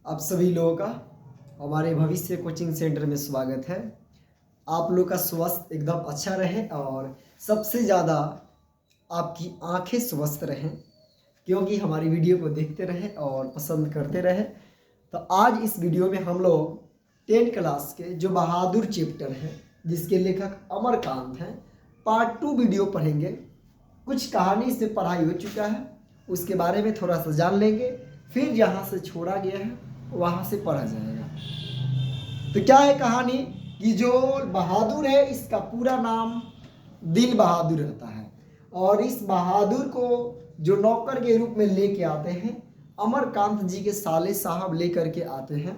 आप सभी लोगों का हमारे भविष्य कोचिंग सेंटर में स्वागत है। आप लोग का स्वास्थ्य एकदम अच्छा रहे और सबसे ज़्यादा आपकी आंखें स्वस्थ रहें, क्योंकि हमारी वीडियो को देखते रहें और पसंद करते रहें। तो आज इस वीडियो में हम लोग 10th क्लास के जो बहादुर चैप्टर है, जिसके लेखक अमरकांत हैं, पार्ट 2 वीडियो पढ़ेंगे। कुछ कहानी से पढ़ाई हो चुका है, उसके बारे में थोड़ा सा जान लेंगे, फिर जहाँ से छोड़ा गया है वहाँ से पढ़ा जाएगा। तो क्या है कहानी कि जो बहादुर है, इसका पूरा नाम दिल बहादुर रहता है, और इस बहादुर को जो नौकर के रूप में लेके आते हैं, अमरकांत जी के साले साहब लेकर के आते हैं।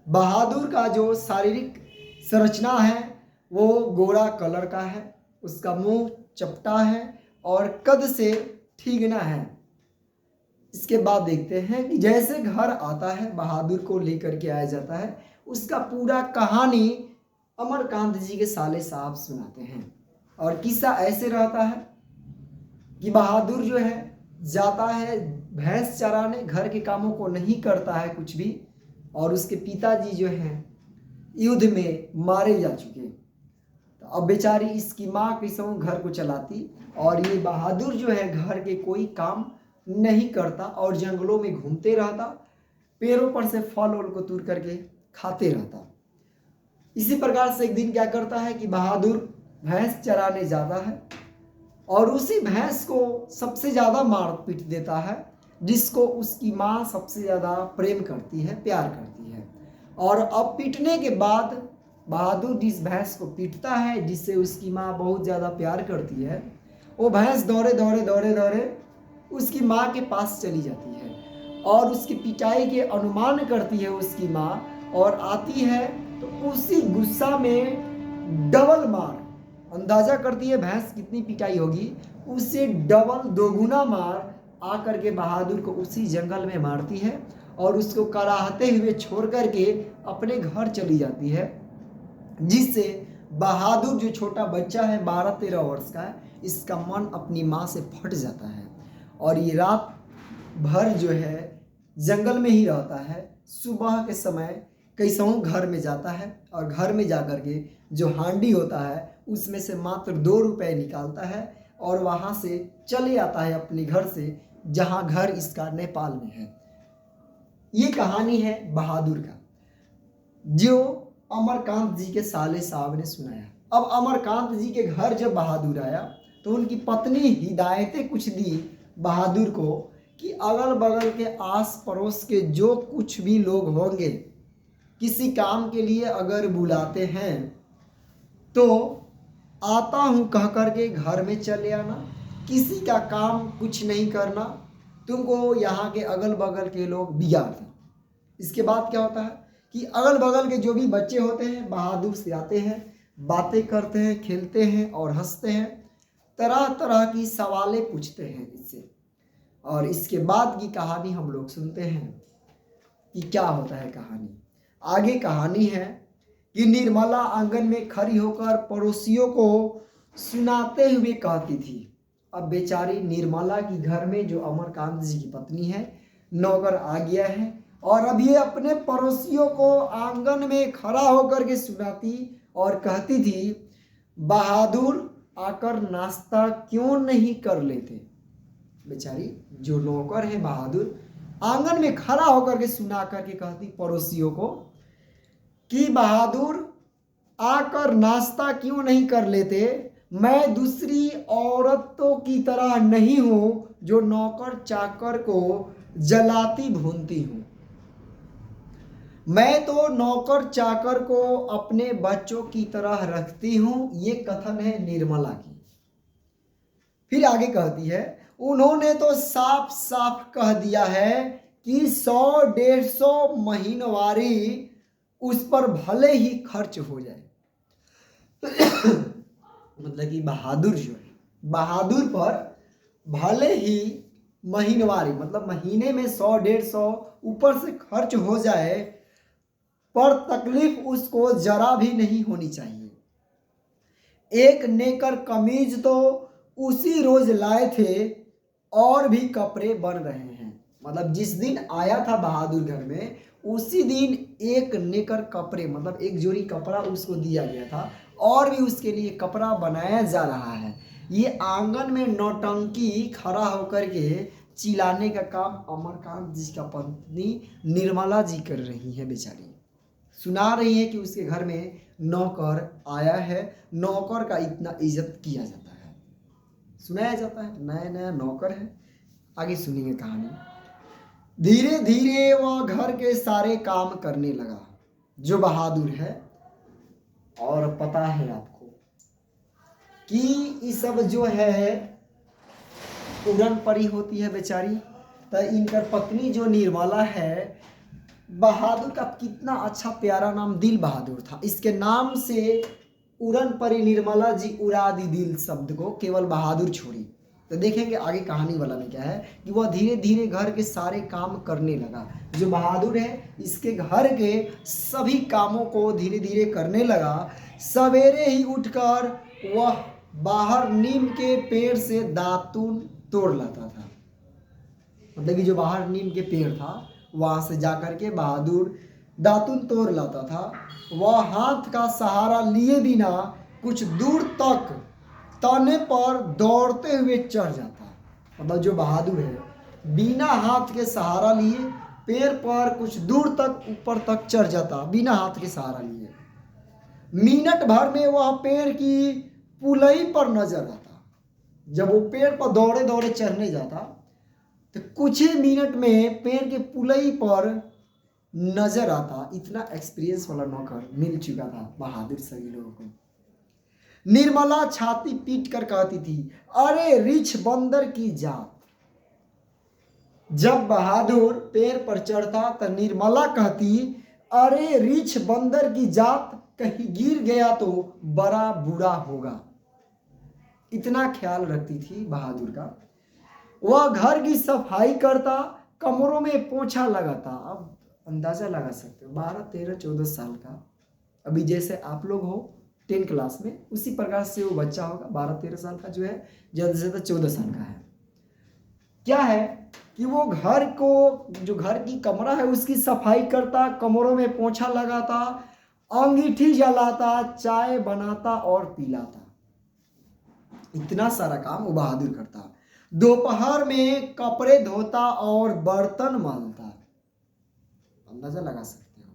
बहादुर का जो शारीरिक संरचना है वो गोरा कलर का है, उसका मुंह चपटा है और कद से ठीगना है। इसके बाद देखते हैं कि जैसे घर आता है, बहादुर को लेकर के आया जाता है, उसका पूरा कहानी अमरकांत जी के साले साहब सुनाते हैं। और किस्सा ऐसे रहता है कि बहादुर जो है जाता है भैंस चराने, घर के कामों को नहीं करता है कुछ भी, और उसके पिताजी जो हैं युद्ध में मारे जा चुके। तो अब बेचारी इसकी माँ कैसे घर को चलाती, और ये बहादुर जो है घर के कोई काम नहीं करता और जंगलों में घूमते रहता, पेड़ों पर से फल वल को तोड़ करके खाते रहता। इसी प्रकार से एक दिन क्या करता है कि बहादुर भैंस चराने जाता है और उसी भैंस को सबसे ज़्यादा मार पीट देता है, जिसको उसकी माँ सबसे ज़्यादा प्रेम करती है, प्यार करती है। और अब पीटने के बाद बहादुर जिस भैंस को पीटता है, जिससे उसकी माँ बहुत ज़्यादा प्यार करती है, वो भैंस दौड़े दौड़े दौड़े दौड़े उसकी माँ के पास चली जाती है और उसकी पिटाई के अनुमान करती है उसकी माँ, और आती है तो उसी गुस्सा में डबल मार, अंदाजा करती है भैंस कितनी पिटाई होगी, उससे डबल दोगुना मार आकर के बहादुर को उसी जंगल में मारती है और उसको कराहते हुए छोड़ करके अपने घर चली जाती है। जिससे बहादुर जो छोटा बच्चा है 12-13 वर्ष का है, इसका मन अपनी माँ से फट जाता है और ये रात भर जो है जंगल में ही रहता है। सुबह के समय कैसों घर में जाता है और घर में जाकर के जो हांडी होता है उसमें से मात्र 2 रुपए निकालता है और वहाँ से चले आता है अपने घर से, जहाँ घर इसका नेपाल में है। ये कहानी है बहादुर का, जो अमरकांत जी के साले साहब ने सुनाया। अब अमरकांत जी के घर जब बहादुर आया तो उनकी पत्नी हिदायतें कुछ दी बहादुर को कि अगल बगल के आस पड़ोस के जो कुछ भी लोग होंगे, किसी काम के लिए अगर बुलाते हैं तो आता हूँ कह करके घर में चले आना, किसी का काम कुछ नहीं करना, तुमको यहाँ के अगल बगल के लोग बिगाड़ दें। इसके बाद क्या होता है कि अगल बगल के जो भी बच्चे होते हैं बहादुर से आते हैं, बातें करते हैं, खेलते हैं और हंसते हैं, तरह तरह की सवालें पूछते हैं इससे। और इसके बाद की कहानी हम लोग सुनते हैं कि क्या होता है कहानी। आगे कहानी है कि निर्मला आंगन में खड़ी होकर पड़ोसियों को सुनाते हुए कहती थी। अब बेचारी निर्मला की घर में जो अमरकांत जी की पत्नी है, नौकर आ गया है और अब ये अपने पड़ोसियों को आंगन में खड़ा होकर के सुनाती और कहती थी, बहादुर आकर नाश्ता क्यों नहीं कर लेते। बेचारी जो नौकर है बहादुर आंगन में खड़ा होकर के सुना करके कहती पड़ोसियों को कि बहादुर आकर नाश्ता क्यों नहीं कर लेते, मैं दूसरी औरतों की तरह नहीं हूँ जो नौकर चाकर को जलाती भूनती हूँ। मैं तो नौकर चाकर को अपने बच्चों की तरह रखती हूँ। ये कथन है निर्मला की। फिर आगे कहती है, उन्होंने तो साफ साफ कह दिया है कि 100-150 महीनवारी उस पर भले ही खर्च हो जाए। मतलब कि बहादुर जो है, बहादुर पर भले ही महीनवारी मतलब महीने में 100-150 ऊपर से खर्च हो जाए, पर तकलीफ उसको जरा भी नहीं होनी चाहिए। एक नेकर कमीज तो उसी रोज लाए थे और भी कपड़े बन रहे हैं। मतलब जिस दिन आया था बहादुर घर में उसी दिन एक नेकर कपड़े मतलब एक जोड़ी कपड़ा उसको दिया गया था और भी उसके लिए कपड़ा बनाया जा रहा है। ये आंगन में नौटंकी खड़ा होकर के चिल्लाने का काम अमरकांत जी का पत्नी निर्मला जी कर रही है। बेचारी सुना रही है कि उसके घर में नौकर आया है, नौकर का इतना इज्जत किया जाता है, सुनाया जाता है, नया नया नौकर है। आगे सुनिए कहानी। धीरे धीरे वह घर के सारे काम करने लगा। जो बहादुर है, और पता है आपको कि ये सब जो है उड़न परी होती है बेचारी। तो इनका पत्नी जो निर्मला है, बहादुर का कितना अच्छा प्यारा नाम दिल बहादुर था। इसके नाम से उड़न परी निर्मला जी उड़ा दी दिल शब्द को, केवल बहादुर छोड़ी। तो देखेंगे आगे कहानी वाला में क्या है कि वह धीरे धीरे घर के सारे काम करने लगा। जो बहादुर है इसके घर के सभी कामों को धीरे धीरे करने लगा। सवेरे ही उठकर वह बाहर नीम के पेड़ से दातून तोड़ लाता था। मतलब कि जो बाहर नीम के पेड़ था वहां से जाकर के बहादुर दातून तोड़ लाता था। वह हाथ का सहारा लिए बिना कुछ दूर तक तने पर दौड़ते हुए चढ़ जाता। मतलब जो बहादुर है बिना हाथ के सहारा लिए पेड़ पर कुछ दूर तक ऊपर तक चढ़ जाता, बिना हाथ के सहारा लिए। मिनट भर में वह पेड़ की पुलई पर नजर आता। जब वो पेड़ पर दौड़े दौड़े चढ़ने जाता तो कुछ ही मिनट में पेड़ के पुलई पर नजर आता। इतना एक्सपीरियंस वाला नौकर मिल चुका था बहादुर सभी लोगों को। निर्मला छाती पीट कर कहती थी, अरे रिछ बंदर की जात। जब बहादुर पेड़ पर चढ़ता तो निर्मला कहती, अरे रिछ बंदर की जात, कहीं गिर गया तो बड़ा बुरा होगा। इतना ख्याल रखती थी बहादुर का। वह घर की सफाई करता, कमरों में पोछा लगाता। अब अंदाजा लगा सकते हो 12, 13, 14 साल का। अभी जैसे आप लोग हो 10 क्लास में, उसी प्रकार से वो बच्चा होगा 12, 13 साल का, जो है ज़्यादा से ज़्यादा 14 साल का है। क्या है कि वो घर को, जो घर की कमरा है उसकी सफाई करता, कमरों में पोछा लगाता, अंगीठी जलाता, चाय बनाता और पिलाता। इतना सारा काम वो बहादुर करता। दोपहर में कपड़े धोता और बर्तन मलता। अंदाजा लगा सकते हो।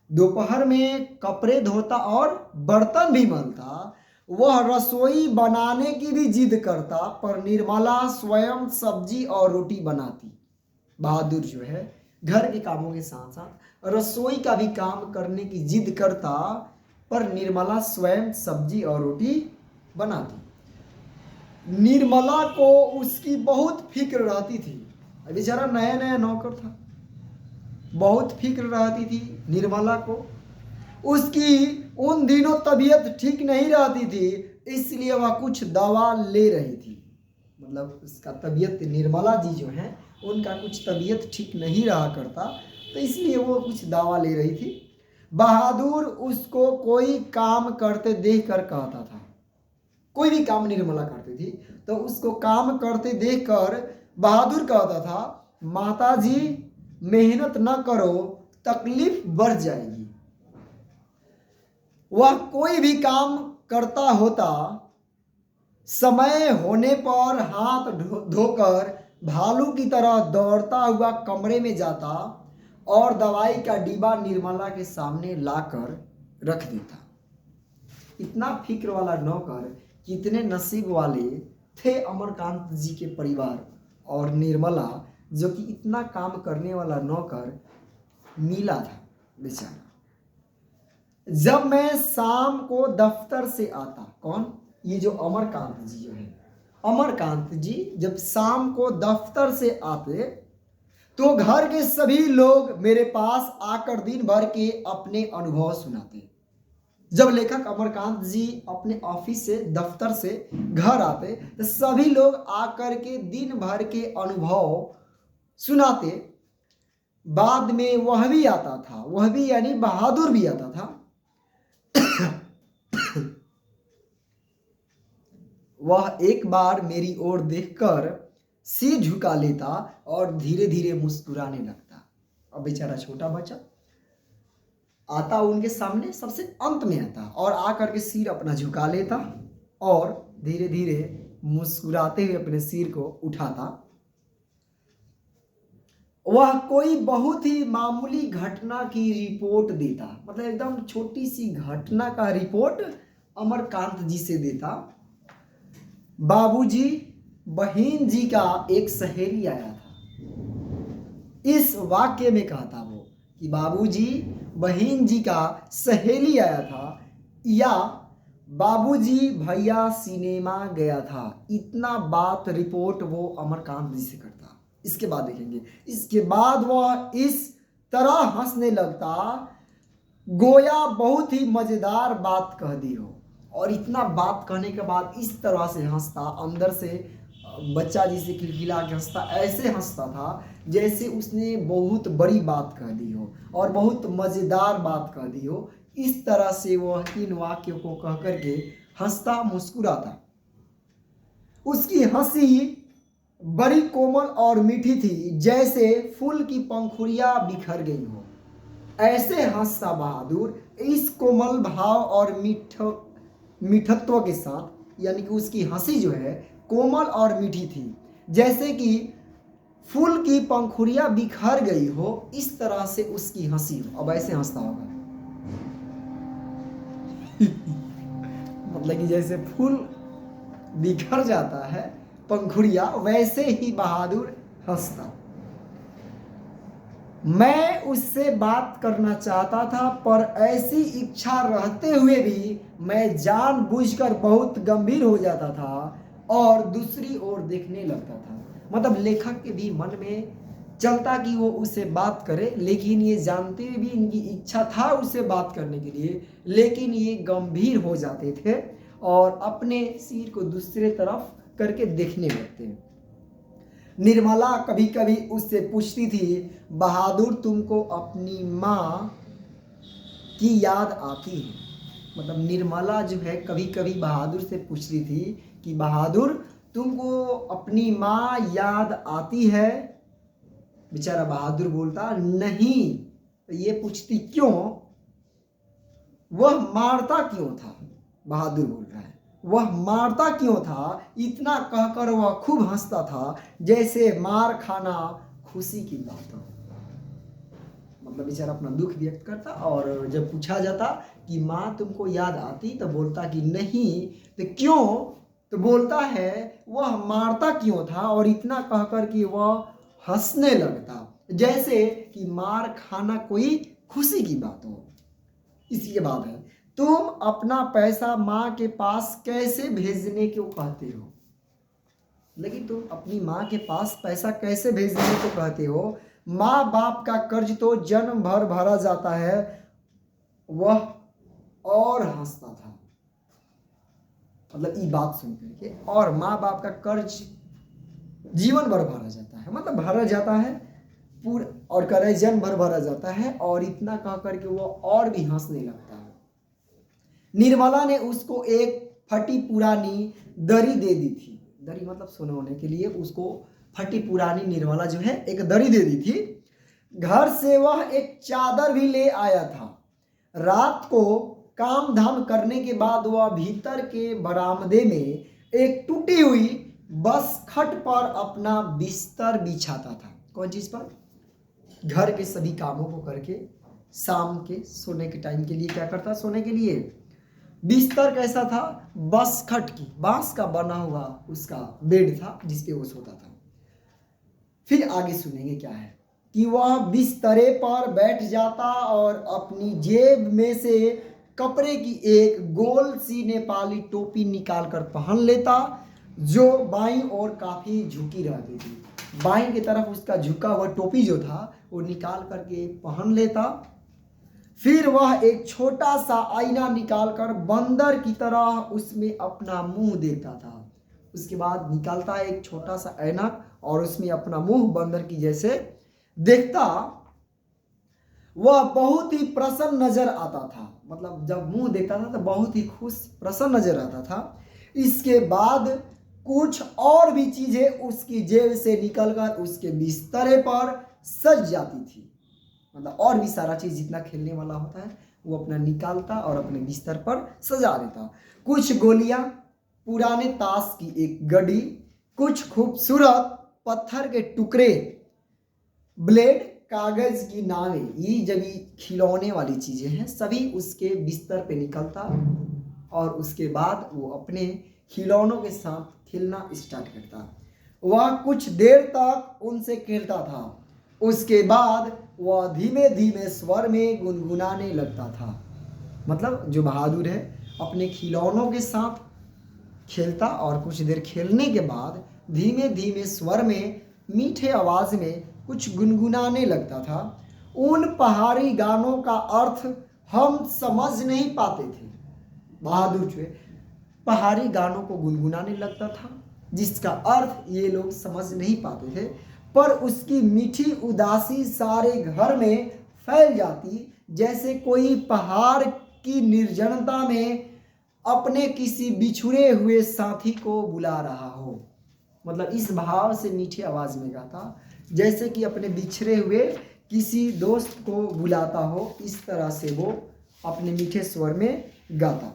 दोपहर में कपड़े धोता और बर्तन भी मलता। वह रसोई बनाने की भी जिद करता, पर निर्मला स्वयं सब्जी और रोटी बनाती। बहादुर जो है घर के कामों के साथ साथ रसोई का भी काम करने की जिद करता, पर निर्मला स्वयं सब्जी और रोटी बनाती। निर्मला को उसकी बहुत फिक्र रहती थी। बेचारा नया नया नौकर था, बहुत फिक्र रहती थी निर्मला को। उसकी उन दिनों तबीयत ठीक नहीं रहती थी, इसलिए वह कुछ दवा ले रही थी। मतलब उसका तबीयत, निर्मला जी जो हैं उनका कुछ तबीयत ठीक नहीं रहा करता, तो इसलिए वो कुछ दवा ले रही थी। बहादुर उसको कोई काम करते देख कर कहता था, कोई भी काम निर्मला करती थी तो उसको काम करते देखकर बहादुर कहता था, माताजी मेहनत न करो, तकलीफ बढ़ जाएगी। वह कोई भी काम करता होता, समय होने पर हाथ धोकर भालू की तरह दौड़ता हुआ कमरे में जाता और दवाई का डिब्बा निर्मला के सामने लाकर रख देता। इतना फिक्र वाला नौकर कितने नसीब वाले थे अमरकांत जी के परिवार और निर्मला, जो कि इतना काम करने वाला नौकर मिला था बेचारा। जब मैं शाम को दफ्तर से आता, कौन, ये जो अमरकांत जी जो है, अमरकांत जी जब शाम को दफ्तर से आते तो घर के सभी लोग मेरे पास आकर दिन भर के अपने अनुभव सुनाते। जब लेखक अमरकांत जी अपने ऑफिस से, दफ्तर से घर आते तो सभी लोग आकर के दिन भर के अनुभव सुनाते। बाद में वह भी आता था, वह भी यानी बहादुर भी आता था। वह एक बार मेरी ओर देखकर सिर झुका लेता और धीरे धीरे मुस्कुराने लगता। अब बेचारा छोटा बच्चा आता उनके सामने, सबसे अंत में आता और आकर के सिर अपना झुका लेता और धीरे धीरे मुस्कुराते हुए अपने सिर को उठाता। वह कोई बहुत ही मामूली घटना की रिपोर्ट देता, मतलब एकदम छोटी सी घटना का रिपोर्ट अमरकांत जी से देता। बाबूजी, बहन जी का एक सहेली आया था। इस वाक्य में कहता वो कि बाबूजी, बहन जी का सहेली आया था, या बाबूजी भैया सिनेमा गया था। इतना बात रिपोर्ट वो अमरकांत जी से करता। इसके बाद देखेंगे, इसके बाद वह इस तरह हंसने लगता गोया बहुत ही मजेदार बात कह दी हो। और इतना बात कहने के बाद इस तरह से हंसता, अंदर से बच्चा जिसे खिलखिला के हंसता, ऐसे हंसता था जैसे उसने बहुत बड़ी बात कह दी हो और बहुत मजेदार बात कह दी हो। इस तरह से वह इन वाक्यों को कह करके हंसता, मुस्कुराता। उसकी हंसी बड़ी कोमल और मीठी थी, जैसे फूल की पंखुड़ियां बिखर गई हो। ऐसे हंसता बहादुर इस कोमल भाव और मीठत्व के साथ, यानी कि उसकी हंसी जो है कोमल और मीठी थी, जैसे कि फूल की पंखुड़ियां बिखर गई हो, इस तरह से उसकी हंसी हो। अब ऐसे हंसता होगा मतलब कि जैसे फूल बिखर जाता है पंखुड़िया, वैसे ही बहादुर हंसता। मैं उससे बात करना चाहता था, पर ऐसी इच्छा रहते हुए भी मैं जानबूझकर बहुत गंभीर हो जाता था और दूसरी ओर देखने लगता था। मतलब लेखक के भी मन में चलता कि वो उससे बात करे, लेकिन ये जानते हुए भी इनकी इच्छा था उससे बात करने के लिए, लेकिन ये गंभीर हो जाते थे और अपने सिर को दूसरे तरफ करके देखने लगते। निर्मला कभी कभी उससे पूछती थी, बहादुर तुमको अपनी माँ की याद आती है? मतलब निर्मला जो है कभी कभी बहादुर से पूछती थी कि बहादुर तुमको अपनी माँ याद आती है? बेचारा बहादुर बोलता नहीं। तो ये पूछती क्यों? वह मारता क्यों था? बहादुर बोल रहा है वह मारता क्यों था? इतना कहकर वह खूब हंसता था, जैसे मार खाना खुशी की बात हो। मतलब बेचारा अपना दुख व्यक्त करता और जब पूछा जाता कि माँ तुमको याद आती, तो बोलता कि नहीं। तो क्यों? तो बोलता है वह मारता क्यों था, और इतना कहकर कि वह हंसने लगता, जैसे कि मार खाना कोई खुशी की बात हो। इसके बाद है, तुम अपना पैसा माँ के पास कैसे भेजने को कहते हो? लेकिन तुम अपनी माँ के पास पैसा कैसे भेजने को कहते हो? माँ बाप का कर्ज तो जन्म भर भरा जाता है। वह और हंसता था, मतलब ये बात सुन करके। और माँ बाप का कर्ज जीवन भर भरा जाता है, मतलब भरा जाता है पूरा, और करे जन्म भर भरा जाता है। और इतना कह करके वो और भी हंसने लगता है। निर्मला ने उसको एक फटी पुरानी दरी दे दी थी। दरी मतलब सोने के लिए उसको फटी पुरानी निर्मला जो है एक दरी दे दी थी। घर से वह एक चादर भी ले आया था। रात को काम धाम करने के बाद वह भीतर के बरामदे में एक टूटी हुई बस खट पर अपना बिस्तर बिछाता था। कौन चीज पर? घर के सभी कामों को करके शाम के सोने के टाइम के लिए क्या करता? सोने के लिए बिस्तर कैसा था? बस खट की, बांस का बना हुआ उसका बेड था जिसपे वो सोता था। फिर आगे सुनेंगे क्या है कि वह बिस्तरे पर बैठ जाता और अपनी जेब में से कपड़े की एक गोल सी नेपाली टोपी निकाल कर पहन लेता, जो बाईं ओर काफी झुकी रहती थी। बाईं की तरफ उसका झुका हुआ टोपी जो था वो निकाल करके पहन लेता। फिर वह एक छोटा सा आईना निकालकर बंदर की तरह उसमें अपना मुंह देखता था। उसके बाद निकालता एक छोटा सा ऐनक और उसमें अपना मुंह बंदर की जैसे देखता। वह बहुत ही प्रसन्न नजर आता था, मतलब जब मुंह देखता था तो बहुत ही खुश प्रसन्न नजर आता था। इसके बाद कुछ और भी चीजें उसकी जेब से निकलकर उसके बिस्तरे पर सज जाती थी। मतलब और भी सारा चीज़ जितना खेलने वाला होता है वो अपना निकालता और अपने बिस्तर पर सजा देता। कुछ गोलियां, पुराने ताश की एक गड्डी, कुछ खूबसूरत पत्थर के टुकड़े, ब्लेड, कागज की नावें, ये जब खिलौने वाली चीजें हैं सभी उसके बिस्तर पे निकलता और उसके बाद वो अपने खिलौनों के साथ खेलना स्टार्ट करता। वह कुछ देर तक उनसे खेलता था, उसके बाद वह धीमे धीमे स्वर में गुनगुनाने लगता था। मतलब जो बहादुर है अपने खिलौनों के साथ खेलता और कुछ देर खेलने के बाद धीमे धीमे स्वर में मीठे आवाज में कुछ गुनगुनाने लगता था। उन पहाड़ी गानों का अर्थ हम समझ नहीं पाते थे। बहादुर जो है पहाड़ी गानों को गुनगुनाने लगता था जिसका अर्थ ये लोग समझ नहीं पाते थे, पर उसकी मीठी उदासी सारे घर में फैल जाती, जैसे कोई पहाड़ की निर्जनता में अपने किसी बिछुड़े हुए साथी को बुला रहा हो। मतलब इस भाव से मीठी आवाज में गाता, जैसे कि अपने बिछड़े हुए किसी दोस्त को बुलाता हो, इस तरह से वो अपने मीठे स्वर में गाता।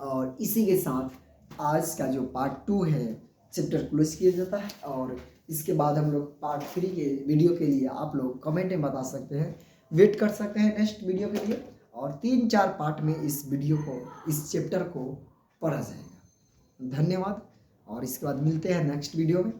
और इसी के साथ आज का जो पार्ट 2 है चैप्टर क्लोज किया जाता है और इसके बाद हम लोग पार्ट 3 के वीडियो के लिए आप लोग कमेंट में बता सकते हैं, वेट कर सकते हैं नेक्स्ट वीडियो के लिए। और 3-4 पार्ट में इस वीडियो को, इस चैप्टर को पढ़ा जाएगा। धन्यवाद और इसके बाद मिलते हैं नेक्स्ट वीडियो में।